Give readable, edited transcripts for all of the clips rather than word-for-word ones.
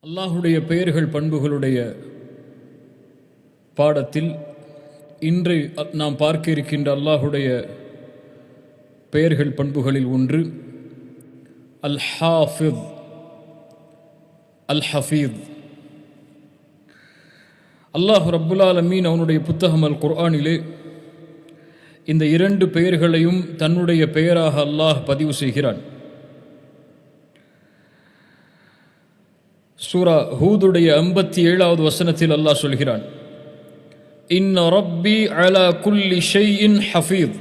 அல்லாஹுடைய பெயர்கள் பண்புகளுடைய பாடத்தில் இன்று நாம் பார்க்க இருக்கின்ற அல்லாஹுடைய பெயர்கள் பண்புகளில் ஒன்று அல் ஹாஃபித் அல் ஹஃபீத். அல்லாஹ் ரப்புல் ஆலமீன் அவனுடைய புத்தகம் அல் குர்ஆனிலே இந்த இரண்டு பெயர்களையும் தன்னுடைய பெயராக அல்லாஹ் பதிவு செய்கிறான். சூரா ஹூதுடைய 57வது வசனத்தில் அல்லாஹ் சொல்கிறான், இன்ன ரப்பி அலா குல்லி ஷைஇன் ஹஃபீத்.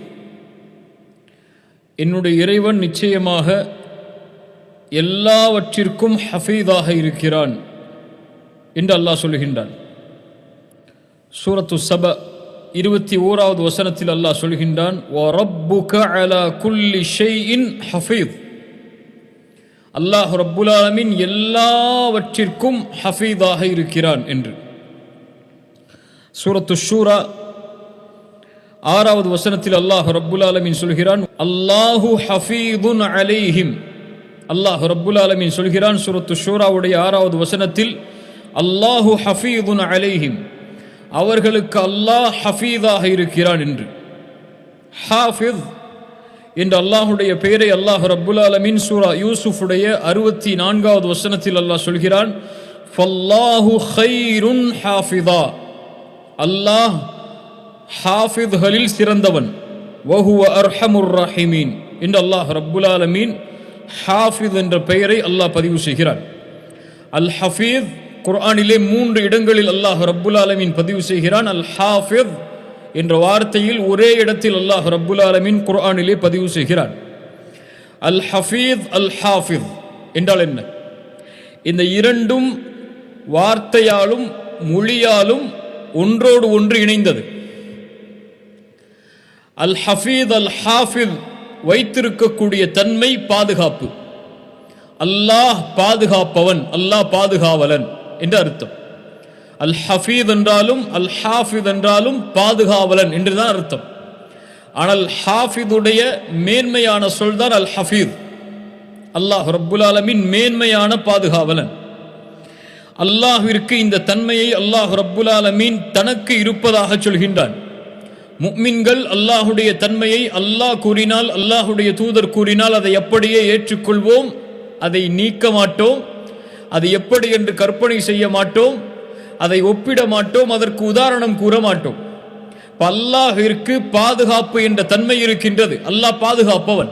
என்னுடைய இறைவன் நிச்சயமாக எல்லாவற்றிற்கும் ஹஃபீதாக இருக்கிறான் என்று அல்லாஹ் சொல்கின்றான். சூரத்து சப 21வது வசனத்தில் அல்லாஹ் சொல்கின்றான், வ ரப்புக அலா குல்லி ஷைஇன் ஹஃபீத். அல்லாஹ் ரப்புல் ஆலமீன் எல்லாவற்றிற்கும் ஹஃபீதாக இருக்கிறான் என்று. சூரத்து ஷூரா 6வது வசனத்தில் அல்லாஹ் ரப்புல் ஆலமீன் சொல்கிறான், அல்லாஹு ஹஃபீதுன் அலைஹிம். அல்லாஹ் ரப்புல் ஆலமீன் சொல்கிறான் சூரத்து ஷூராவுடைய 6வது வசனத்தில், அல்லாஹு ஹஃபீதுன் அலைஹிம், அவர்களுக்கு அல்லாஹ் ஹஃபீதாக இருக்கிறான் என்று. ஹாஃபித் என்ற அல்லாஹுடைய பெயரை அல்லாஹ் ரப்புல் ஆலமீன் சூரா யூசுஃபுடைய 64வது வசனத்தில் அல்லாஹ் சொல்கிறான், ஃபல்லாஹு கைருன் ஹாஃபிதா. அல்லாஹ் ஹாஃபித்களில் சிறந்தவன், வஹுவ அர்ஹமுர் ரஹீமீன் என்று அல்லாஹ் ரப்புல் ஆலமீன் ஹாஃபித் என்ற பெயரை அல்லாஹ் பதிவு செய்கிறான். அல் ஹஃபீத் குர்ஆனிலே 3 இடங்களில் அல்லாஹ் ரப்புல் ஆலமீன் பதிவு செய்கிறான். அல் ஹாஃபித் என்ற வார்த்தையில் ஒரே இடத்தில் அல்லாஹ் ரப்புல் ஆலமீன் குர்ஆனிலே பதிவு செய்கிறான். அல் ஹஃபீத் அல் ஹாஃபித் என்றால் என்ன? இந்த இரண்டும் வார்த்தையாலும் மொழியாலும் ஒன்றோடு ஒன்று இணைந்தது. அல் ஹஃபீத் அல் ஹாஃபித் வைத்திருக்கக்கூடிய தன்மை பாதுகாப்பு. அல்லாஹ் பாதுகாப்பவன், அல்லாஹ் பாதுகாவலன் என்று அர்த்தம். அல் ஹஃபீத் என்றாலும் அல் ஹாஃபித் என்றாலும் பாதுகாவலன் என்றுதான் அர்த்தம். ஆனால் ஹாஃபிதுடைய மேன்மையான சொல்தான் அல் ஹஃபீத். அல்லாஹ் ரப்புல் ஆலமீன் மேன்மையான பாதுகாவலன். அல்லாஹ்விற்கு இந்த தன்மையை அல்லாஹ் ரப்புல் ஆலமீன் தனக்கு இருப்பதாக சொல்கின்றான். முஃமின்கள் அல்லாஹுடைய தன்மையை அல்லாஹ் கூறினால், அல்லாஹுடைய தூதர் கூறினால் அதை அப்படியே ஏற்றுக்கொள்வோம், அதை நீக்க மாட்டோம், அது எப்படி என்று கற்பனை செய்ய மாட்டோம், அதை ஒப்பிட மாட்டோம், அதற்கு உதாரணம் கூற மாட்டோம். அல்லாஹ்விற்கு பாதுகாப்பு என்ற தன்மை இருக்கின்றது. அல்லாஹ் பாதுகாப்பவன்.